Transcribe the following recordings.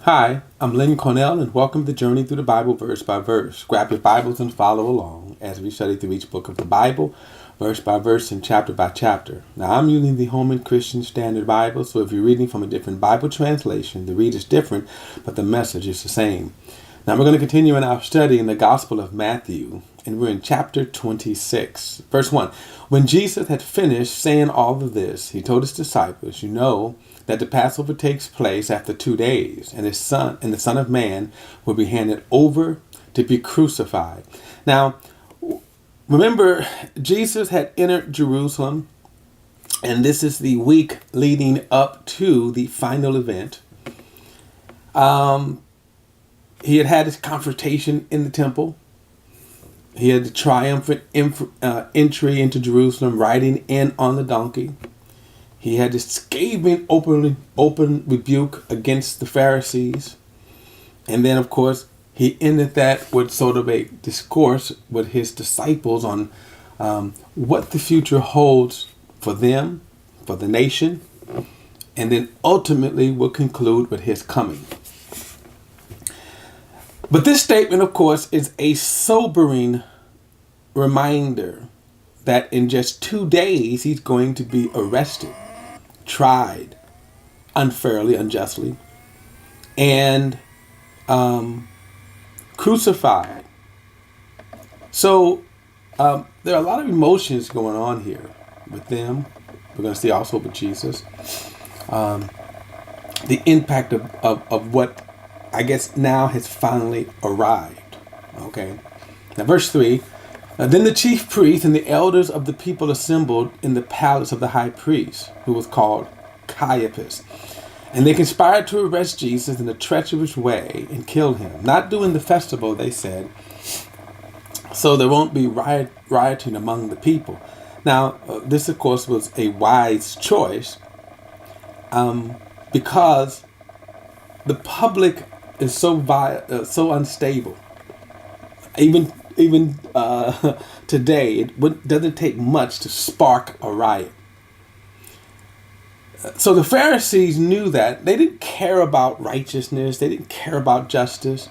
Hi, I'm Lynn Cornell, and welcome to Journey Through the Bible Verse by Verse. Grab your Bibles and follow along as we study through each book of the Bible, verse by verse and chapter by chapter. Now, I'm using the Holman Christian Standard Bible, so if you're reading from a different Bible translation, the read is different, but the message is the same. Now, we're going to continue in our study in the Gospel of Matthew, and we're in chapter 26. Verse 1. When Jesus had finished saying all of this, he told his disciples, "You know that the Passover takes place after 2 days, and the Son of Man will be handed over to be crucified." Now, remember, Jesus had entered Jerusalem, and this is the week leading up to the final event. He had his confrontation in the temple. He had the triumphant entry into Jerusalem, riding in on the donkey. He had this scathing open rebuke against the Pharisees. And then, of course, he ended that with sort of a discourse with his disciples on what the future holds for them, for the nation, and then ultimately will conclude with his coming. But this statement, of course, is a sobering reminder that in just 2 days, he's going to be arrested, tried unfairly, unjustly, and crucified. So there are a lot of emotions going on here with them. We're going to see also with Jesus. The impact of what I guess now has finally arrived. Okay. Now verse 3. Then the chief priests and the elders of the people assembled in the palace of the high priest, who was called Caiaphas. And they conspired to arrest Jesus in a treacherous way and kill him. Not during the festival, they said, so there won't be rioting among the people. Now, this, of course, was a wise choice because the public is so unstable. Even today, it doesn't take much to spark a riot. So the Pharisees knew that. They didn't care about righteousness. They didn't care about justice.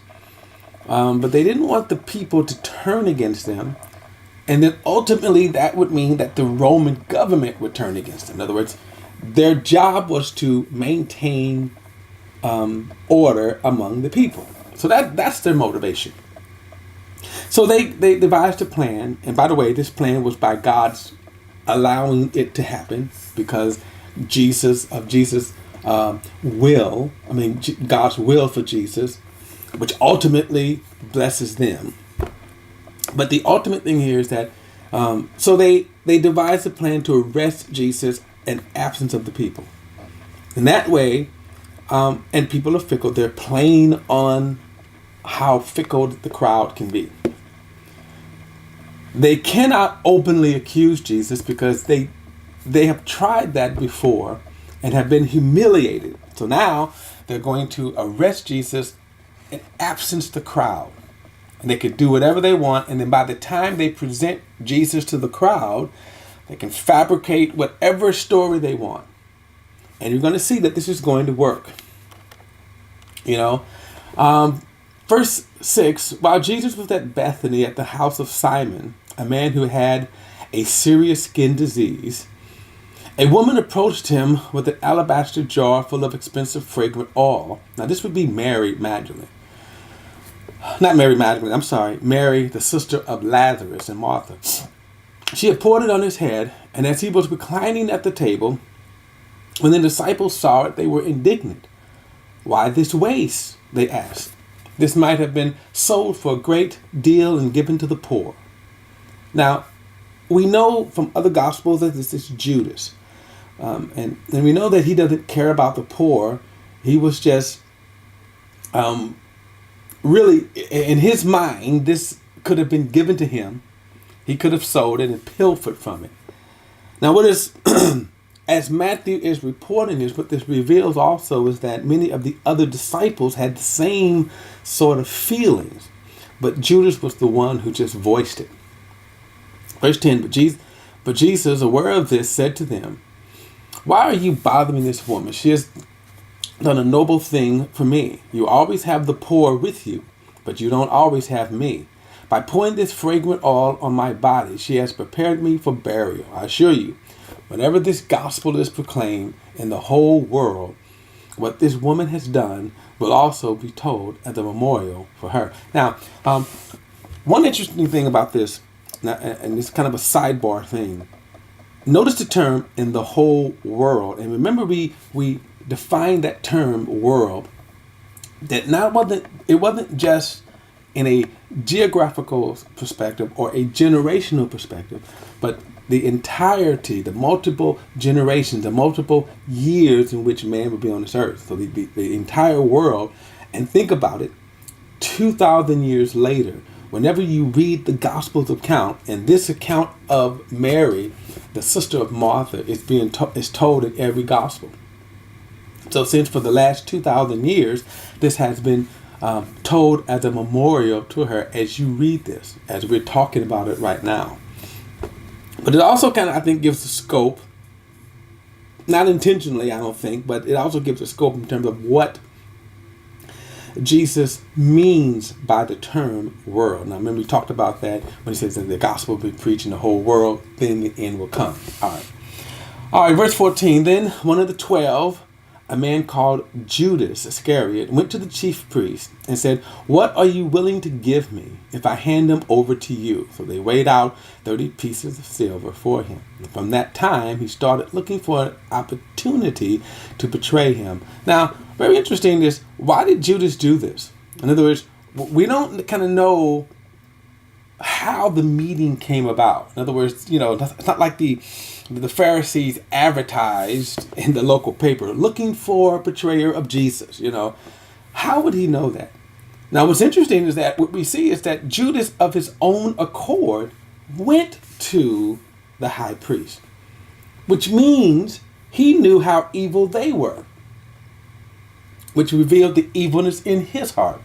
But they didn't want the people to turn against them. And then ultimately that would mean that the Roman government would turn against them. In other words, their job was to maintain order among the people. So that's their motivation. So they devised a plan. And by the way, this plan was by God's allowing it to happen because God's will for Jesus, which ultimately blesses them. But the ultimate thing here is that, so they devised a plan to arrest Jesus in absence of the people. In that way, and people are fickle, they're playing on how fickle the crowd can be. They cannot openly accuse Jesus because they have tried that before and have been humiliated. So now they're going to arrest Jesus in absence of the crowd. And they could do whatever they want. And then by the time they present Jesus to the crowd, they can fabricate whatever story they want. And you're going to see that this is going to work. Verse 6, while Jesus was at Bethany at the house of Simon, a man who had a serious skin disease, a woman approached him with an alabaster jar full of expensive fragrant oil. Now this would be Mary, the sister of Lazarus and Martha. She had poured it on his head, and as he was reclining at the table, when the disciples saw it, they were indignant. "Why this waste?" they asked. "This might have been sold for a great deal and given to the poor." Now, we know from other Gospels that this is Judas. And we know that he doesn't care about the poor. He was just really, in his mind, this could have been given to him. He could have sold it and pilfered from it. Now, what is, as Matthew is reporting this, what this reveals also is that many of the other disciples had the same sort of feelings. But Judas was the one who just voiced it. Verse 10, but Jesus, aware of this, said to them, "Why are you bothering this woman? She has done a noble thing for me. You always have the poor with you, but you don't always have me. By pouring this fragrant oil on my body, she has prepared me for burial. I assure you, whenever this gospel is proclaimed in the whole world, what this woman has done will also be told as a memorial for her. Now, one interesting thing about this, and it's kind of a sidebar thing, notice the term "in the whole world," and remember we defined that term "world." That it wasn't just in a geographical perspective or a generational perspective, but the entirety, the multiple generations, the multiple years in which man would be on this earth. So the entire world. And think about it, 2,000 years later, whenever you read the Gospels account, and this account of Mary, the sister of Martha, is told in every Gospel. So since for the last 2,000 years, this has been told as a memorial to her as you read this, as we're talking about it right now. But it also kind of, I think, gives a scope, not intentionally, I don't think, but it also gives a scope in terms of what Jesus means by the term world. Now, remember we talked about that when he says that the gospel will be preached in the whole world, then the end will come. All right, verse 14, then one of the 12, a man called Judas Iscariot, went to the chief priest and said, "What are you willing to give me if I hand him over to you?" So they weighed out 30 pieces of silver for him. And from that time, he started looking for an opportunity to betray him. Now, very interesting is, why did Judas do this? In other words, we don't kind of know how the meeting came about. In other words, it's not like the Pharisees advertised in the local paper looking for a betrayer of Jesus. How would he know that? Now, what's interesting is that what we see is that Judas, of his own accord, went to the high priest, which means he knew how evil they were, which revealed the evilness in his heart.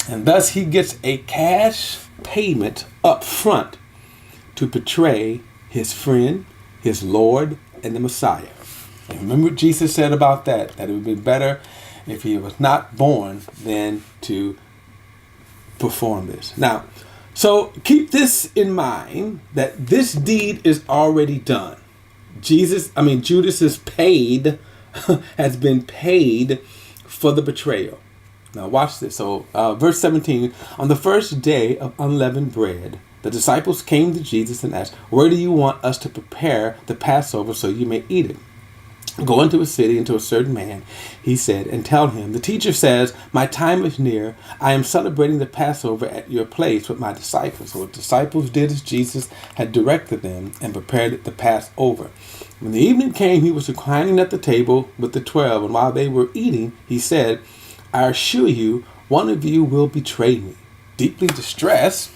And thus he gets a cash payment up front to betray his friend, his Lord, and the Messiah. And remember what Jesus said about that it would be better if he was not born than to perform this. Now, so keep this in mind, that this deed is already done. Judas is paid, has been paid for the betrayal. Now watch this. So verse 17, on the first day of unleavened bread, the disciples came to Jesus and asked, "Where do you want us to prepare the Passover so you may eat it?" "Go into a city, into a certain man," he said, "and tell him, the teacher says, my time is near. I am celebrating the Passover at your place with my disciples." So the disciples did as Jesus had directed them and prepared the Passover. When the evening came, he was reclining at the table with the 12, and while they were eating, he said, "I assure you, one of you will betray me." Deeply distressed,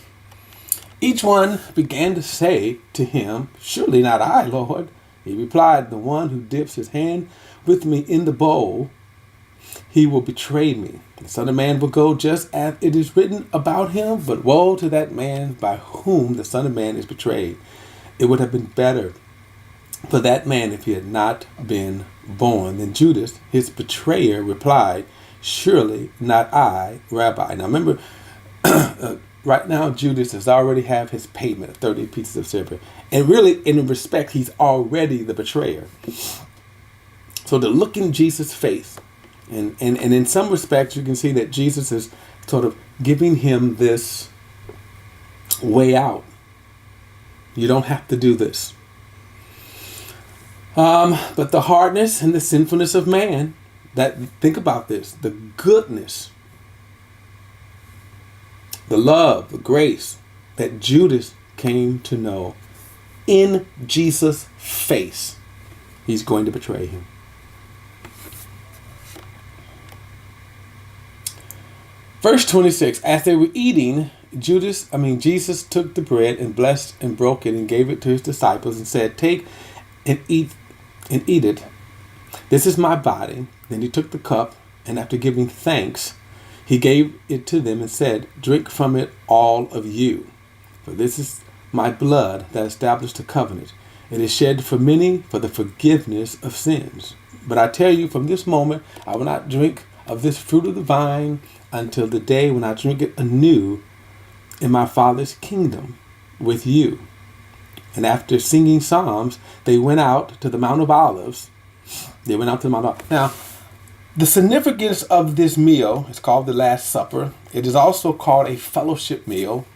each one began to say to him, "Surely not I, Lord." He replied, "The one who dips his hand with me in the bowl, he will betray me. The Son of Man will go just as it is written about him, but woe to that man by whom the Son of Man is betrayed. It would have been better for that man if he had not been born." Then Judas, his betrayer, replied, "Surely not I, Rabbi." Now remember, right now Judas has already have his payment of 30 pieces of silver. And really, in respect, he's already the betrayer. So to look in Jesus' face, and in some respects, you can see that Jesus is sort of giving him this way out. You don't have to do this. But the hardness and the sinfulness of man, think about this, the goodness, the love, the grace that Judas came to know in Jesus' face, he's going to betray him. Verse 26, as they were eating, Jesus took the bread and blessed and broke it and gave it to his disciples and said, "Take and eat it. This is my body." Then he took the cup, and after giving thanks, he gave it to them and said, "Drink from it, all of you. For this is my blood that established the covenant. It is shed for many for the forgiveness of sins. But I tell you, from this moment, I will not drink of this fruit of the vine until the day when I drink it anew in my Father's kingdom with you. And after singing psalms, they went out to the Mount of Olives. Now, the significance of this meal is called the Last Supper. It is also called a fellowship meal.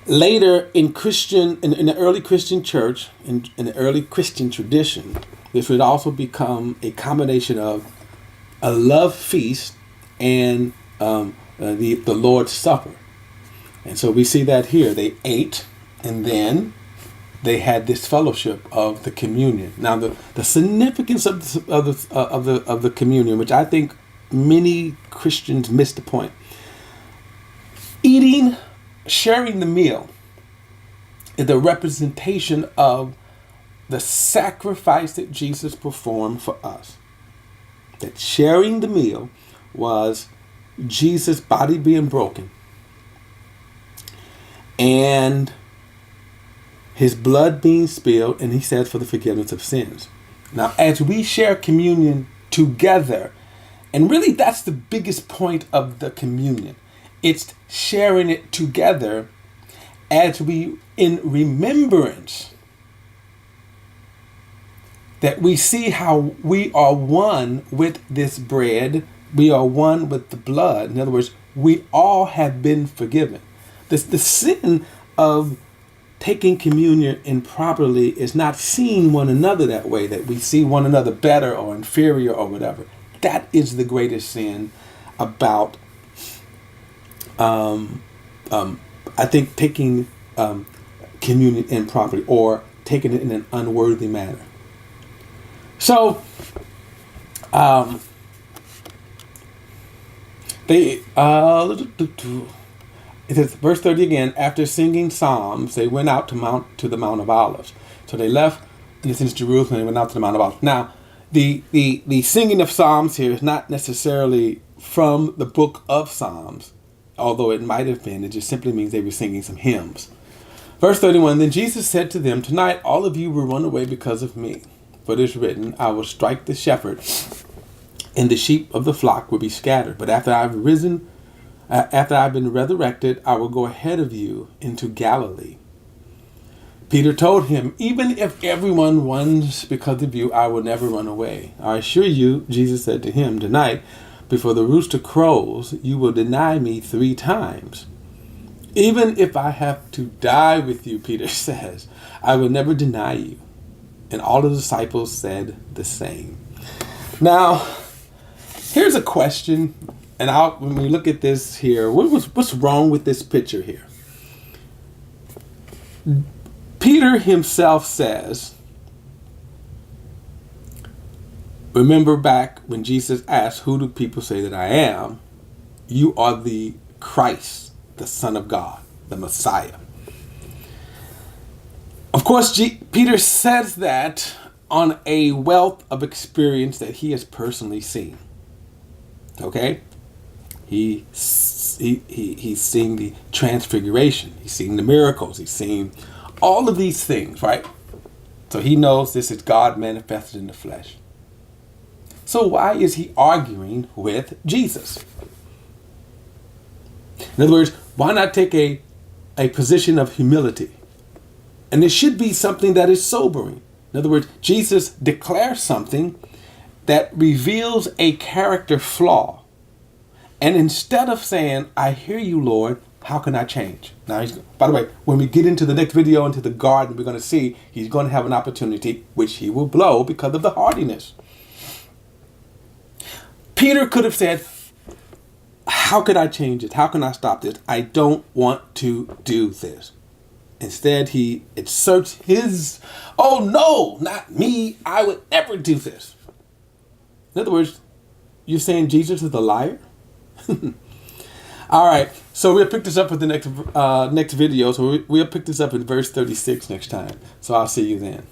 Later in the early Christian church, in the early Christian tradition, this would also become a combination of a love feast and the Lord's Supper. And so we see that here. They ate, and then they had this fellowship of the communion. Now, the significance of the communion, which I think many Christians miss the point. Sharing the meal is the representation of the sacrifice that Jesus performed for us. That sharing the meal was Jesus' body being broken and his blood being spilled, and he says for the forgiveness of sins. Now, as we share communion together, and really that's the biggest point of the communion. It's sharing it together as we, in remembrance, that we see how we are one with this bread. We are one with the blood. In other words, we all have been forgiven. The sin of taking communion improperly is not seeing one another that way, that we see one another better or inferior or whatever. That is the greatest sin about I think taking communion improperly or taking it in an unworthy manner. So it says, verse 30 again, after singing psalms, they went out to the Mount of Olives. So they left, in a sense, Jerusalem, and went out to the Mount of Olives. Now, the singing of psalms here is not necessarily from the book of Psalms, although it might have been. It just simply means they were singing some hymns. Verse 31, then Jesus said to them, tonight all of you will run away because of me. For it is written, I will strike the shepherd, and the sheep of the flock will be scattered. But after I've been resurrected, I will go ahead of you into Galilee. Peter told him, even if everyone runs because of you, I will never run away. I assure you, Jesus said to him, tonight, before the rooster crows, you will deny me 3 times. Even if I have to die with you, Peter says, I will never deny you. And all the disciples said the same. Now, here's a question. And when we look at this here, what's wrong with this picture here? Peter himself says, remember back when Jesus asked, who do people say that I am? You are the Christ, the Son of God, the Messiah. Of course, Peter says that on a wealth of experience that he has personally seen. Okay? He's seen the transfiguration. He's seen the miracles. He's seen all of these things, right? So he knows this is God manifested in the flesh. So why is he arguing with Jesus? In other words, why not take a position of humility? And it should be something that is sobering. In other words, Jesus declares something that reveals a character flaw. And instead of saying, I hear you, Lord, how can I change? Now, by the way, when we get into the next video, into the garden, we're going to see he's going to have an opportunity, which he will blow because of the hardiness. Peter could have said, how could I change it? How can I stop this? I don't want to do this. Instead, he asserts his, oh no, not me. I would never do this. In other words, you're saying Jesus is a liar? All right, so we'll pick this up with the next video. So we'll pick this up in verse 36 next time. So I'll see you then.